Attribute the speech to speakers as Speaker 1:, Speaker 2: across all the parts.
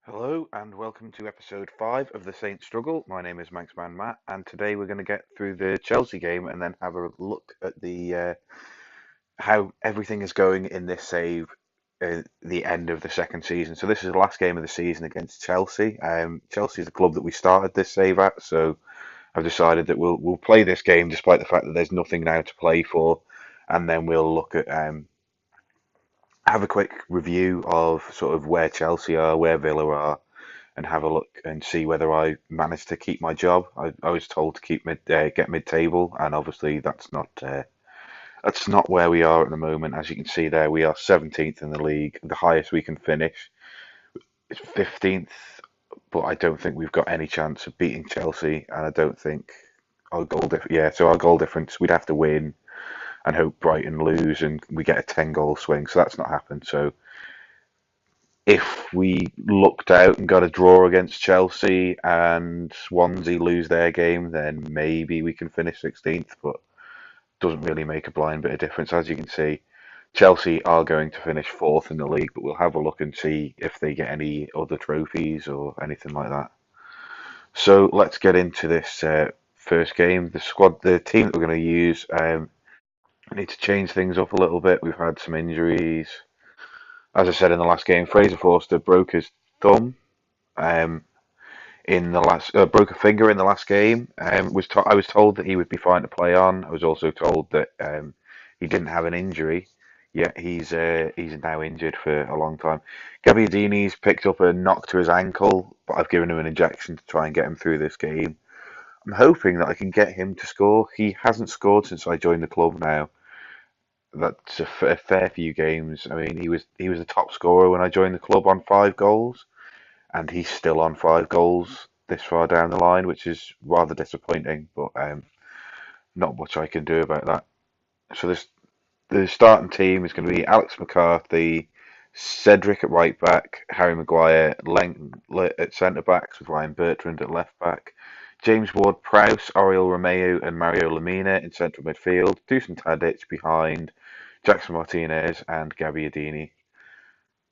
Speaker 1: Hello and welcome to episode 5 of the Saints Struggle. My name is Manxman Matt, and today we're going to get through the Chelsea game and then have a look at the how everything is going in this save at the end of the second season. So this is the last game of the season against Chelsea. Chelsea is the club that we started this save at, so I've decided that we'll play this game despite the fact that there's nothing now to play for, and then we'll look at have a quick review of sort of where Chelsea are, where Villa are, and have a look and see whether I managed to keep my job. I was told to keep get mid-table, and obviously that's not where we are at the moment. As you can see there, we are 17th in the league. The highest we can finish is 15th, but I don't think we've got any chance of beating Chelsea, and I don't think our so our goal difference, we'd have to win and hope Brighton lose and we get a 10-goal swing. So that's not happened. So if we lucked out and got a draw against Chelsea and Swansea lose their game, then maybe we can finish 16th, but doesn't really make a blind bit of difference. As you can see, Chelsea are going to finish fourth in the league, but we'll have a look and see if they get any other trophies or anything like that. So let's get into this first game. The team that we're going to use, I need to change things up a little bit. We've had some injuries. As I said in the last game, Fraser Forster broke his thumb. Um, in the last broke a finger in the last game. I was told that he would be fine to play on. I was also told that he didn't have an injury, yet he's now injured for a long time. Gabbiadini's picked up a knock to his ankle, but I've given him an injection to try and get him through this game. I'm hoping that I can get him to score. He hasn't scored since I joined the club now. That's a fair few games. I mean, he was the top scorer when I joined the club on 5 goals, and he's still on 5 goals this far down the line, which is rather disappointing. But not much I can do about that. So the starting team is going to be Alex McCarthy, Cedric at right back, Harry Maguire at centre backs with Ryan Bertrand at left back, James Ward-Prowse, Oriol Romeu, and Mario Lemina in central midfield, Dusan Tadic behind, Jackson Martinez and Gabbiadini.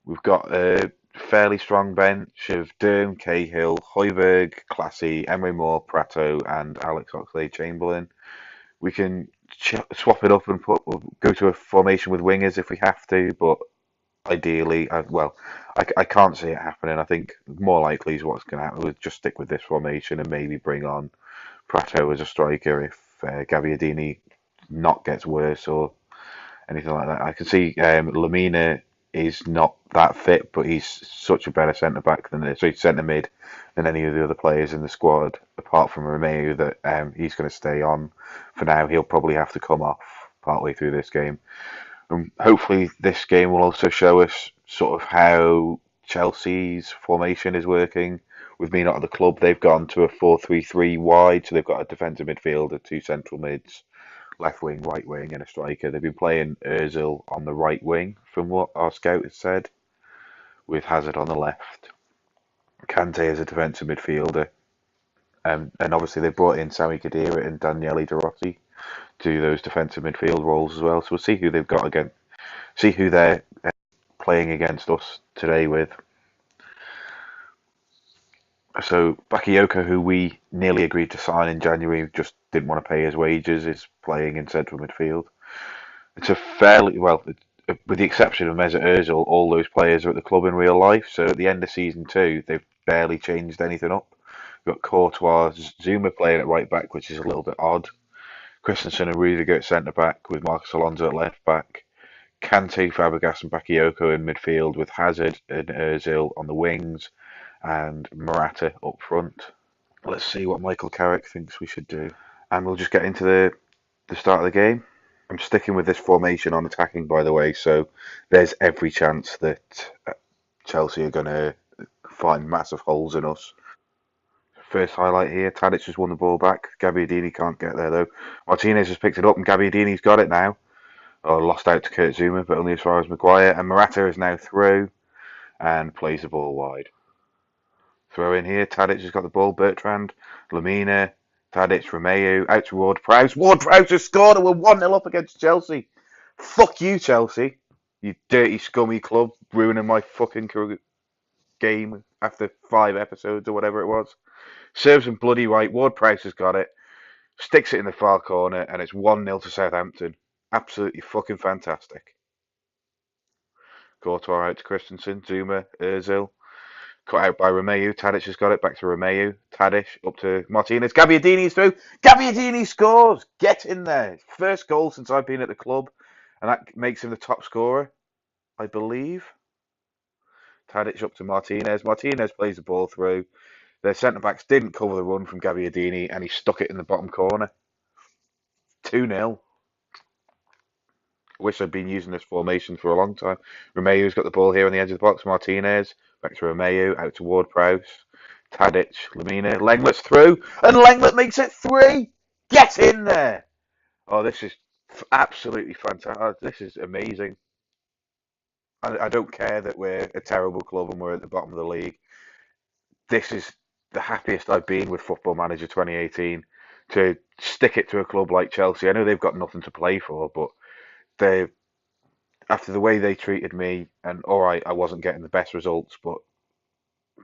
Speaker 1: We've got a fairly strong bench of Durham, Cahill, Højbjerg, Classy, Emery Moore, Prato, and Alex Oxlade-Chamberlain. We can swap it up and go to a formation with wingers if we have to, but ideally, I can't see it happening. I think more likely is what's going to happen. We'll just stick with this formation and maybe bring on Prato as a striker if Gabbiadini not gets worse or anything like that. I can see Lamina is not that fit, but he's such a better centre back centre mid than any of the other players in the squad, apart from Romeu, that he's going to stay on for now. He'll probably have to come off partway through this game. Hopefully, this game will also show us sort of how Chelsea's formation is working. With me not at the club, they've gone to a 4-3-3 wide, so they've got a defensive midfielder, 2 central mids, left wing, right wing, and a striker. They've been playing Özil on the right wing, from what our scout has said, with Hazard on the left. Kante as a defensive midfielder, and obviously they brought in Sami Khedira and Daniele De Rossi to do those defensive midfield roles as well. So we'll see who they've got again, see who they're playing against us today with. So Bakayoko, who we nearly agreed to sign in January, just didn't want to pay his wages, is playing in central midfield. It's a fairly with the exception of Mesut Ozil, all those players are at the club in real life. So at the end of season 2, they've barely changed anything up. We've got Courtois, Zuma playing at right back, which is a little bit odd. Christensen and Rudiger at centre back with Marcos Alonso at left back. Kante, Fabregas and Bakayoko in midfield with Hazard and Ozil on the wings and Morata up front. Let's see what Michael Carrick thinks we should do. And we'll just get into the start of the game. I'm sticking with this formation on attacking, by the way, so there's every chance that Chelsea are going to find massive holes in us. First highlight here, Tadic has won the ball back. Gabbiadini can't get there, though. Martinez has picked it up, and Gabbiadini's got it now. Oh, lost out to Kurt Zuma, but only as far as Maguire. And Morata is now through and plays the ball wide. Throw in here, Tadic has got the ball. Bertrand, Lamina, Tadic, Romeu, out to Ward-Prowse. Ward-Prowse has scored and we're 1-0 up against Chelsea. Fuck you, Chelsea. You dirty, scummy club, ruining my fucking game after 5 episodes or whatever it was. Serves him bloody right. Ward-Prowse has got it. Sticks it in the far corner, and it's 1-0 to Southampton. Absolutely fucking fantastic. Courtois out to Christensen. Zuma, Ozil. Cut out by Romeu. Tadic has got it. Back to Romeu. Tadic up to Martinez. Gabbiadini's through. Gabbiadini scores. Get in there. First goal since I've been at the club. And that makes him the top scorer, I believe. Tadic up to Martinez. Martinez plays the ball through. Their centre-backs didn't cover the run from Gabbiadini, and he stuck it in the bottom corner. 2-0. Wish I'd been using this formation for a long time. Romeu's got the ball here on the edge of the box. Martinez. Back to Romeu. Out to Ward-Prowse. Tadic. Lamina. Lenglet's through. And Lenglet makes it 3. Get in there. Oh, this is absolutely fantastic. This is amazing. I don't care that we're a terrible club and we're at the bottom of the league. This is the happiest I've been with Football Manager 2018 to stick it to a club like Chelsea. I know they've got nothing to play for, but they, after the way they treated me, and all right, I wasn't getting the best results, but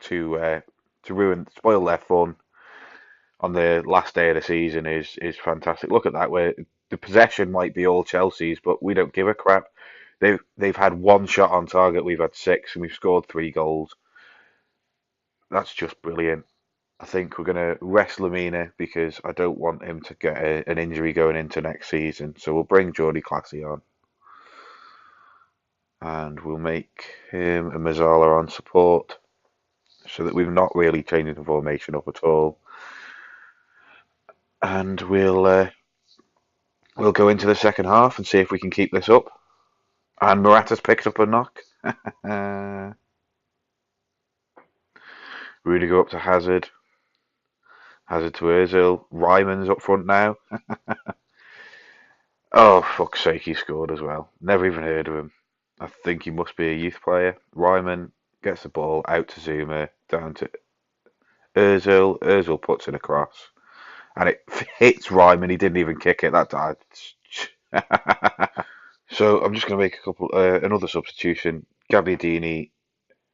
Speaker 1: spoil their fun on the last day of the season is fantastic. Look at that, where the possession might be all Chelsea's, but we don't give a crap. They've had 1 shot on target, we've had 6, and we've scored 3 goals. That's just brilliant. I think we're going to rest Lamina because I don't want him to get an injury going into next season. So we'll bring Jordy Classy on. And we'll make him and Mazzala on support so that we've not really changed the formation up at all. And we'll go into the second half and see if we can keep this up. And Morata's picked up a knock. Rudiger up to Hazard. Hazard to Ozil. Ryman's up front now. Oh, fuck's sake, he scored as well. Never even heard of him. I think he must be a youth player. Ryman gets the ball out to Zuma, down to Ozil. Ozil puts in a cross. And it hits Ryman. He didn't even kick it that time. So I'm just going to make another substitution. Gabbiadini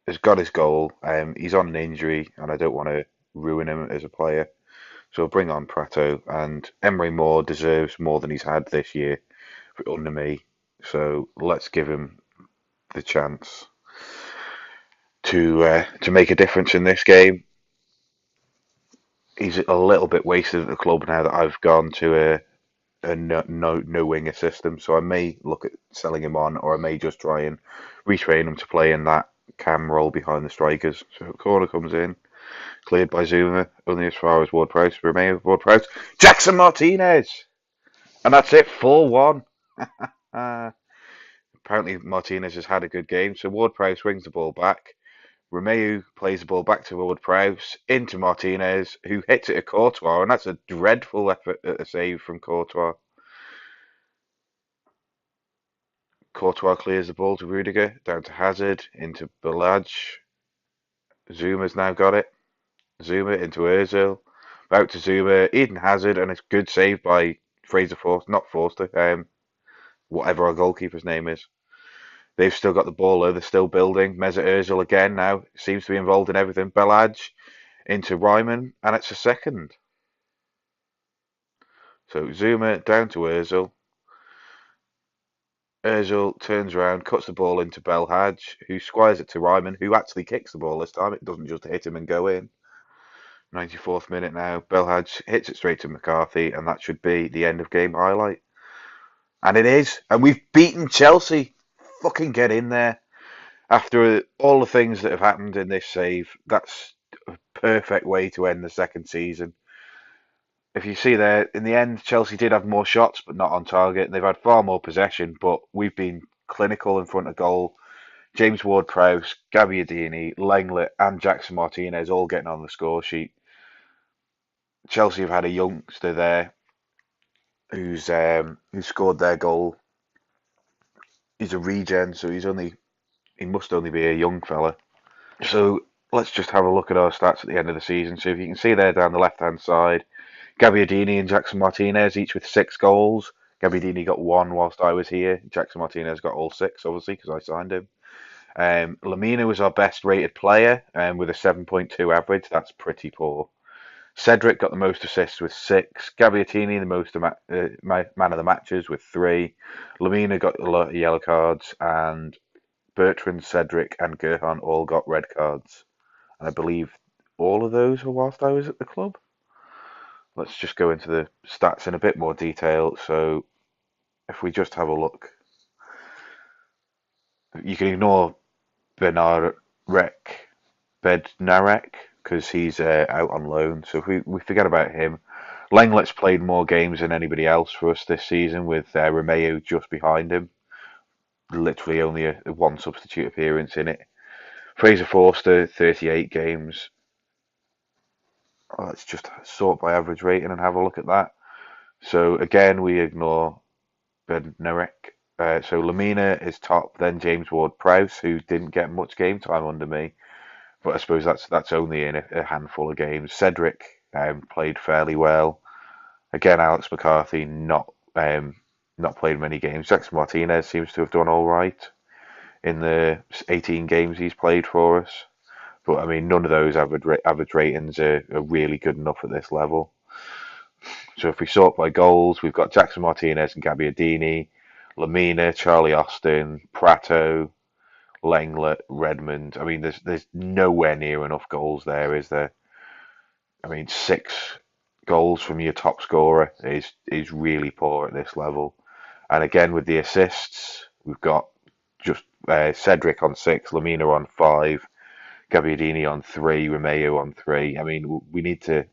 Speaker 1: has got his goal. He's on an injury, and I don't want to ruin him as a player. So I'll bring on Prato, and Emery Moore deserves more than he's had this year under me. So let's give him the chance to make a difference in this game. He's a little bit wasted at the club now that I've gone to a no winger system. So I may look at selling him on, or I may just try and retrain him to play in that cam role behind the strikers. So corner comes in, cleared by Zuma, only as far as Ward-Prowse. Remain Ward-Prowse. Jackson Martinez, and that's it. 4-1. Apparently Martinez has had a good game, so Ward-Prowse swings the ball back. Romeu plays the ball back to Ward-Prowse, into Martinez, who hits it at Courtois, and that's a dreadful effort at a save from Courtois. Courtois clears the ball to Rudiger, down to Hazard, into Balaj. Zuma's now got it. Zuma into Ozil, out to Zuma, Eden Hazard, and it's good save by Fraser Forster, not Forster, whatever our goalkeeper's name is. They've still got the ball though, they're still building. Mesut Ozil again now, seems to be involved in everything. Balaj into Ryman, and it's a second. So Zuma down to Ozil. Ozil turns around, cuts the ball into Belhaj, who squires it to Ryman, who actually kicks the ball this time. It doesn't just hit him and go in. 94th minute now. Belhaj hits it straight to McCarthy, and that should be the end of game highlight. And it is. And we've beaten Chelsea. Fucking get in there. After all the things that have happened in this save, that's a perfect way to end the second season. If you see there, in the end, Chelsea did have more shots, but not on target. They've had far more possession, but we've been clinical in front of goal. James Ward-Prowse, Gabbiadini, Lenglet, and Jackson Martinez all getting on the score sheet. Chelsea have had a youngster there who scored their goal. He's a regen, so he must only be a young fella. So let's just have a look at our stats at the end of the season. So if you can see there down the left-hand side, Gabbiadini and Jackson Martinez each with 6 goals. Gabbiadini got 1 whilst I was here. Jackson Martinez got all 6, obviously, because I signed him. Lamina was our best rated player with a 7.2 average. That's pretty poor. Cedric got the most assists with 6. Gabbiadini the most man of the matches with 3. Lamina got a lot of yellow cards, and Bertrand, Cedric, and Gerhan all got red cards. And I believe all of those were whilst I was at the club. Let's just go into the stats in a bit more detail. So if we just have a look, you can ignore Benarek, Bednarek, because he's out on loan. So if we forget about him, Lenglet's played more games than anybody else for us this season, with Romeo just behind him. Literally only a one substitute appearance in it. Fraser Forster, 38 games. Let's just sort by average rating and have a look at that. So again, we ignore Bednarek. So Lamina is top, then James Ward-Prowse, who didn't get much game time under me, but I suppose that's only in a handful of games. Cedric played fairly well. Again, Alex McCarthy not played many games. Jackson Martinez seems to have done all right in the 18 games he's played for us. But I mean, none of those average ratings are really good enough at this level. So if we sort by goals, we've got Jackson Martinez and Gabbiadini, Lamina, Charlie Austin, Prato, Lenglet, Redmond. I mean, there's nowhere near enough goals there, is there? I mean, 6 goals from your top scorer is really poor at this level. And again, with the assists, we've got just Cedric on 6, Lamina on 5, Gabbiadini on 3, Romeo on 3. I mean, we need to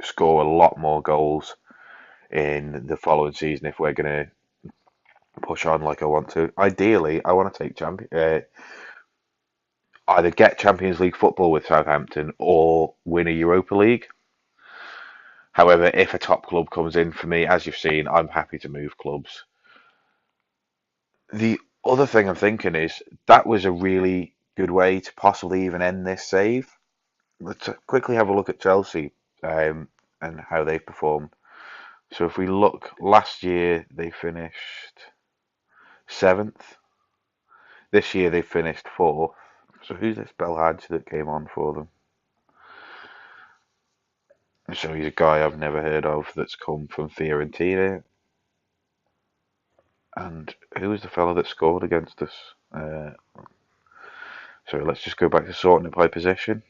Speaker 1: score a lot more goals in the following season if we're going to push on like I want to. Ideally, I want to take either get Champions League football with Southampton or win a Europa League. However, if a top club comes in for me, as you've seen, I'm happy to move clubs. The other thing I'm thinking is that was a really good way to possibly even end this save. Let's quickly have a look at Chelsea and how they've performed. So if we look, last year they finished 7th. This year they finished 4th. So who's this Belhadj that came on for them? So he's a guy I've never heard of that's come from Fiorentina. And who was the fellow that scored against us? So let's just go back to sorting it by position.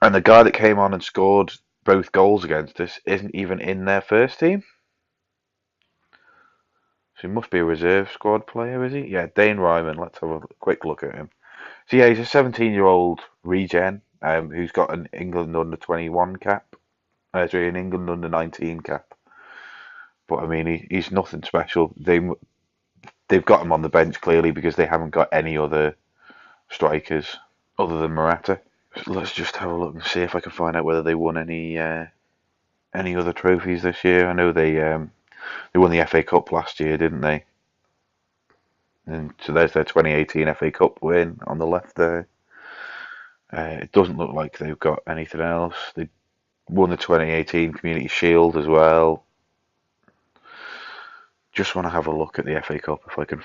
Speaker 1: And the guy that came on and scored both goals against us isn't even in their first team. So he must be a reserve squad player, is he? Yeah, Dane Ryman. Let's have a quick look at him. So yeah, he's a 17-year-old regen who's got an England under 21 cap. Sorry, an England under 19 cap. But I mean, he's nothing special. They've got him on the bench clearly because they haven't got any other strikers other than Morata. Let's just have a look and see if I can find out whether they won any other trophies this year. I know they won the FA Cup last year, didn't they? And so there's their 2018 FA Cup win on the left there. It doesn't look like they've got anything else. They won the 2018 Community Shield as well. Just want to have a look at the FA Cup if I can.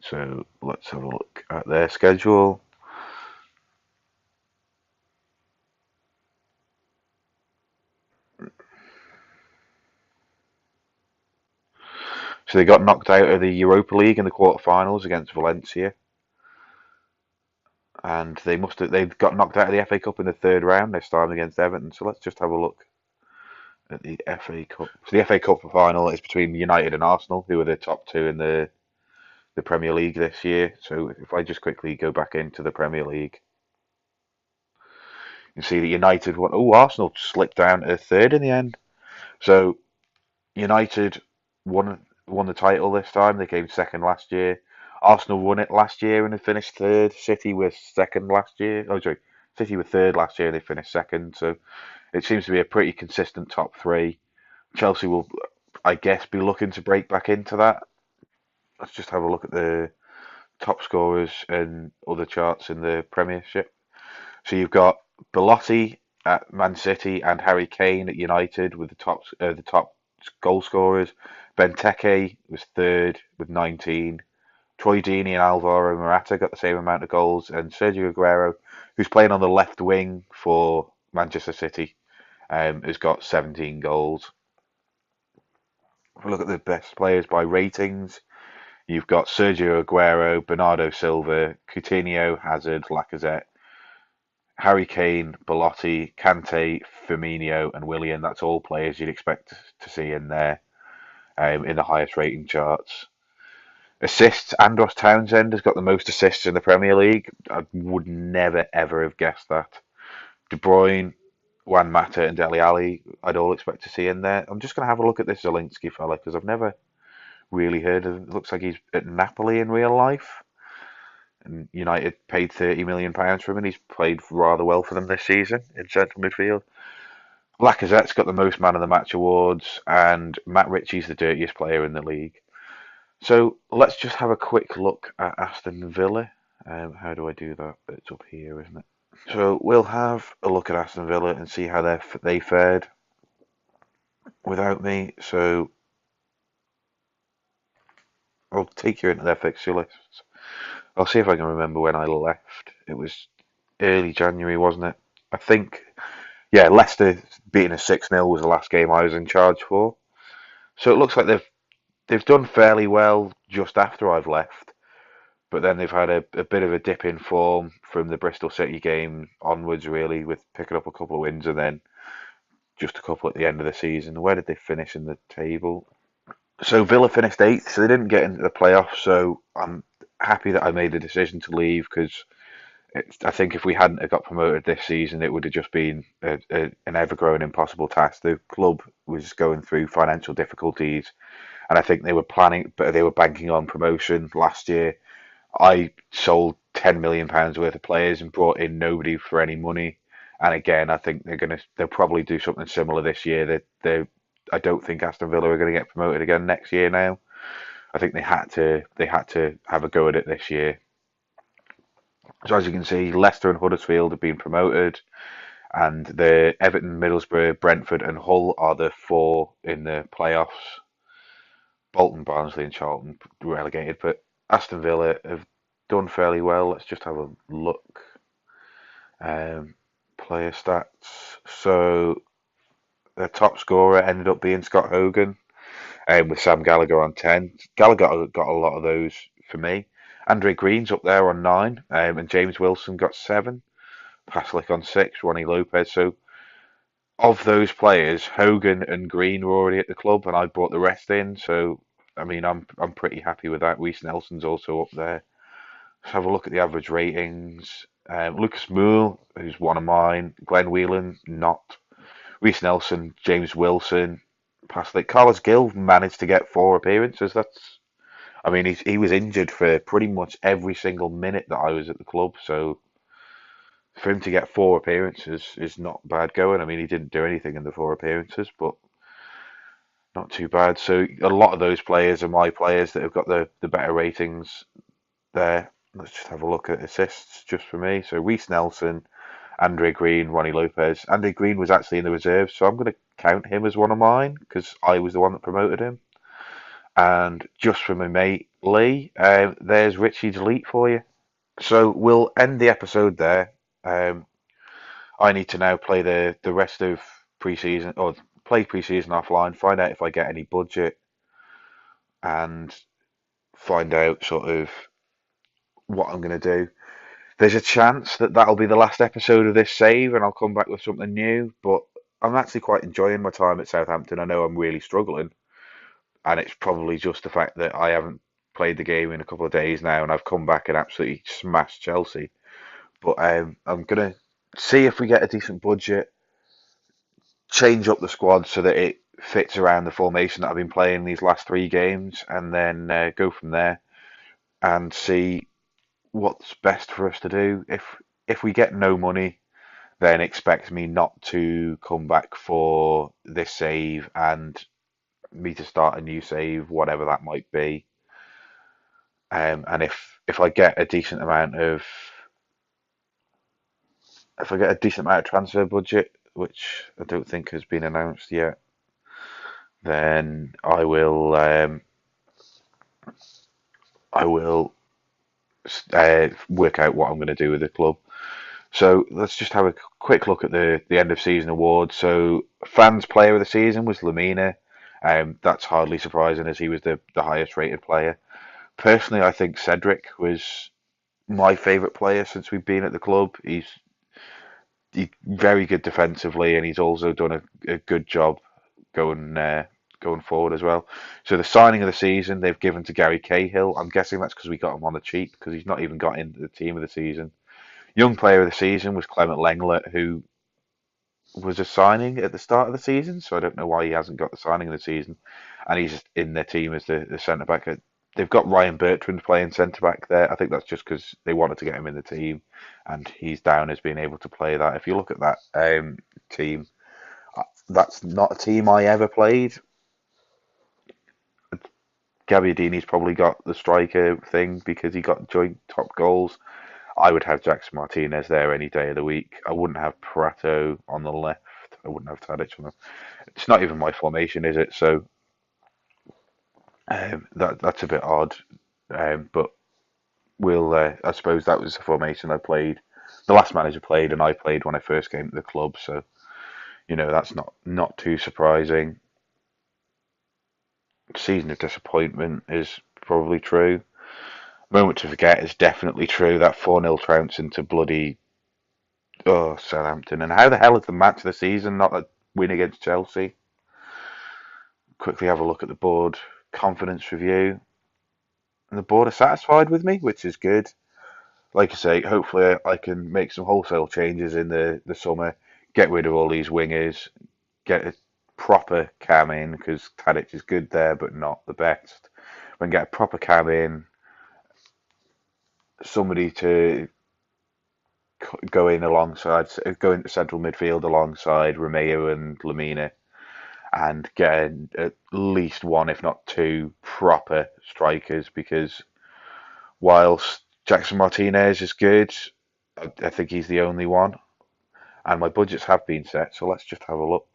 Speaker 1: So let's have a look at their schedule. So they got knocked out of the Europa League in the quarterfinals against Valencia, and they've got knocked out of the FA Cup in the third round. They're starting against Everton. So let's just have a look at the FA Cup. So the FA Cup final is between United and Arsenal, who are the top 2 in the Premier League this year. So if I just quickly go back into the Premier League, you can see that United won. Oh, Arsenal slipped down to 3rd in the end. So United won the title this time. They came 2nd last year. Arsenal won it last year and they finished 3rd. City was 2nd last year. Oh, sorry. City were 3rd last year. They finished 2nd. So it seems to be a pretty consistent top 3. Chelsea will, I guess, be looking to break back into that. Let's just have a look at the top scorers and other charts in the Premiership. So you've got Belotti at Man City and Harry Kane at United with the top goal scorers. Benteke was third with 19. Troy Deeney and Alvaro Morata got the same amount of goals, and Sergio Aguero, who's playing on the left wing for Manchester City, has got 17 goals. If we look at the best players by ratings, you've got Sergio Aguero, Bernardo Silva, Coutinho, Hazard, Lacazette, Harry Kane, Belotti, Kante, Firmino, and Willian. That's all players you'd expect to see in there in the highest rating charts. Assists, Andros Townsend has got the most assists in the Premier League. I would never, ever have guessed that. De Bruyne, Juan Mata, and Dele Alli, I'd all expect to see in there. I'm just going to have a look at this Zielinski fella because I've never really heard of him. It looks like he's at Napoli in real life. And United paid £30 million for him, and he's played rather well for them this season in central midfield. Lacazette's got the most man of the match awards, and Matt Ritchie's the dirtiest player in the league. So let's just have a quick look at Aston Villa. How do I do that? It's up here, isn't it? So we'll have a look at Aston Villa and see how they fared without me. So I'll take you into their fixture lists. I'll see if I can remember when I left. It was early January, wasn't it? I think, yeah, Leicester beating us 6-0 was the last game I was in charge for. So it looks like they've done fairly well just after I've left. But then they've had a bit of a dip in form from the Bristol City game onwards, really, with picking up a couple of wins and then just a couple at the end of the season. Where did they finish in the table? So Villa finished 8th, so they didn't get into the playoffs. So I'm happy that I made the decision to leave because I think if we hadn't have got promoted this season, it would have just been an ever-growing impossible task. The club was going through financial difficulties, and I think they were planning, but they were banking on promotion last year. I sold £10 million worth of players and brought in nobody for any money. And again, I think they'll probably do something similar this year. I don't think Aston Villa are going to get promoted again next year now. I think they had to have a go at it this year. So as you can see, Leicester and Huddersfield have been promoted, and the Everton, Middlesbrough, Brentford, and Hull are the 4 in the playoffs. Bolton, Barnsley, and Charlton relegated, but Aston Villa have done fairly well. Let's just have a look. Player stats. So their top scorer ended up being Scott Hogan, with Sam Gallagher on 10. Gallagher got a lot of those for me. Andre Green's up there on 9, and James Wilson got 7. Paslick on 6, Ronnie Lopez. So of those players, Hogan and Green were already at the club, and I brought the rest in. So I mean, I'm pretty happy with that. Reece Nelson's also up there. Let's have a look at the average ratings. Lucas Moore, who's one of mine. Glenn Whelan, not. Reece Nelson, James Wilson, Paslick. Carlos Gill managed to get 4 appearances. I mean, he was injured for pretty much every single minute that I was at the club. So for him to get 4 appearances is not bad going. I mean, he didn't do anything in the 4 appearances, but not too bad. So a lot of those players are my players that have got the better ratings there. Let's just have a look at assists just for me. So Reece Nelson, Andre Green, Ronnie Lopez. Andre Green was actually in the reserves, so I'm going to count him as one of mine because I was the one that promoted him. And just for my mate Lee, there's Richie Delete for you. So we'll end the episode there. I need to now play the rest of pre-season or play pre-season offline, find out if I get any budget, and find out sort of what I'm going to do. There's a chance that that'll be the last episode of this save, and I'll come back with something new. But I'm actually quite enjoying my time at Southampton. I know I'm really struggling, and it's probably just the fact that I haven't played the game in a couple of days now, and I've come back and absolutely smashed Chelsea. But I'm gonna see if we get a decent budget, change up the squad so that it fits around the formation that I've been playing these last 3 games, and then go from there and see what's best for us to do. If we get no money, then expect me not to come back for this save and me to start a new save, whatever that might be. And if I get a decent amount of transfer budget, which I don't think has been announced yet, then I will work out what I'm going to do with the club. So let's just have a quick look at the end of season awards. So fans player of the season was Lamina. That's hardly surprising as he was the highest rated player. Personally, I think Cedric was my favourite player since we've been at the club. He's very good defensively, and he's also done a good job going forward as well. So the signing of the season they've given to Gary Cahill. I'm guessing that's because we got him on the cheap because he's not even got into the team of the season. Young player of the season was Clement Lenglet, who was a signing at the start of the season, so I don't know why he hasn't got the signing of the season, and he's in their team as the centre back. They've got Ryan Bertrand playing centre back there. I think that's just because they wanted to get him in the team, and he's down as being able to play that. If you look at that team, that's not a team I ever played. Gabbiadini's probably got the striker thing because he got joint top goals. I would have Jackson Martinez there any day of the week. I wouldn't have Prato on the left. I wouldn't have Tadic on the. It's not even my formation, is it? So that's a bit odd. But we'll. I suppose that was the formation I played. The last manager played, and I played when I first came to the club. So that's not too surprising. Season of disappointment is probably true. Moment to forget is definitely true. That 4-0 trounce into bloody Southampton. And how the hell is the match of the season not a win against Chelsea? Quickly have a look at the board confidence review. And the board are satisfied with me, which is good. Like I say, hopefully I can make some wholesale changes in the summer, get rid of all these wingers, get a proper cam in, because Tadic is good there, but not the best. We can get a proper cam in, somebody to go in alongside, go into central midfield alongside Romeo and Lamina, and get at least one, if not two, proper strikers. Because whilst Jackson Martinez is good, I think he's the only one. And my budgets have been set, so let's just have a look.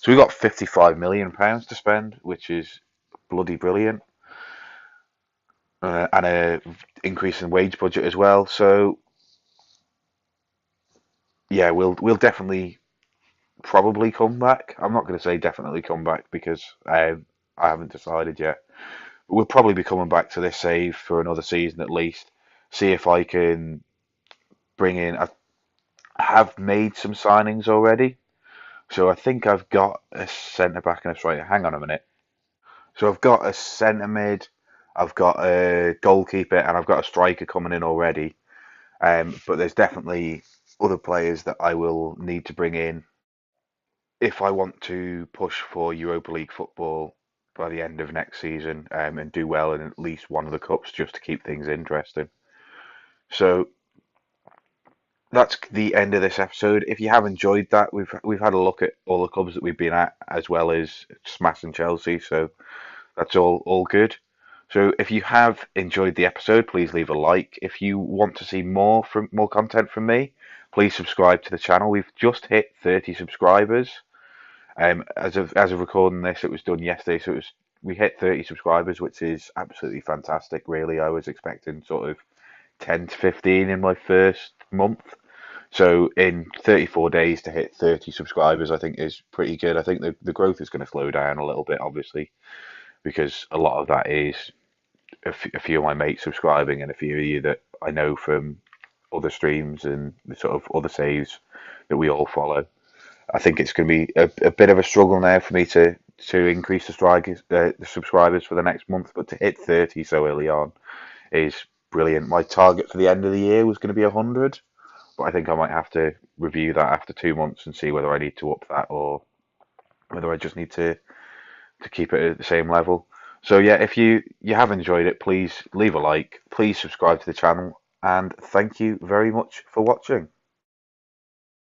Speaker 1: So we've got £55 million to spend, which is bloody brilliant, and a increase in wage budget as well. So yeah, we'll definitely probably come back. I'm not going to say definitely come back because I haven't decided yet. We'll probably be coming back to this save for another season at least. See if I can bring in. I have made some signings already, so I think I've got a centre back and a striker. Hang on a minute. So I've got a centre mid, I've got a goalkeeper, and I've got a striker coming in already. But there's definitely other players that I will need to bring in if I want to push for Europa League football by the end of next season, and do well in at least one of the cups just to keep things interesting. So that's the end of this episode. If you have enjoyed that, we've had a look at all the clubs that we've been at, as well as smashing Chelsea. So that's all good. So if you have enjoyed the episode, please leave a like. If you want to see more content from me, please subscribe to the channel. We've just hit 30 subscribers. As of recording this, it was done yesterday, so we hit 30 subscribers, which is absolutely fantastic. Really, I was expecting sort of 10 to 15 in my first month. So in 34 days to hit 30 subscribers, I think is pretty good. I think the growth is going to slow down a little bit, obviously, because a lot of that is a few of my mates subscribing and a few of you that I know from other streams and the sort of other saves that we all follow. I think it's going to be a bit of a struggle now for me to increase the subscribers for the next month, but to hit 30 so early on is brilliant. My target for the end of the year was going to be 100, but I think I might have to review that after 2 months and see whether I need to up that or whether I just need to keep it at the same level. So yeah, if you have enjoyed it, please leave a like, please subscribe to the channel, and thank you very much for watching.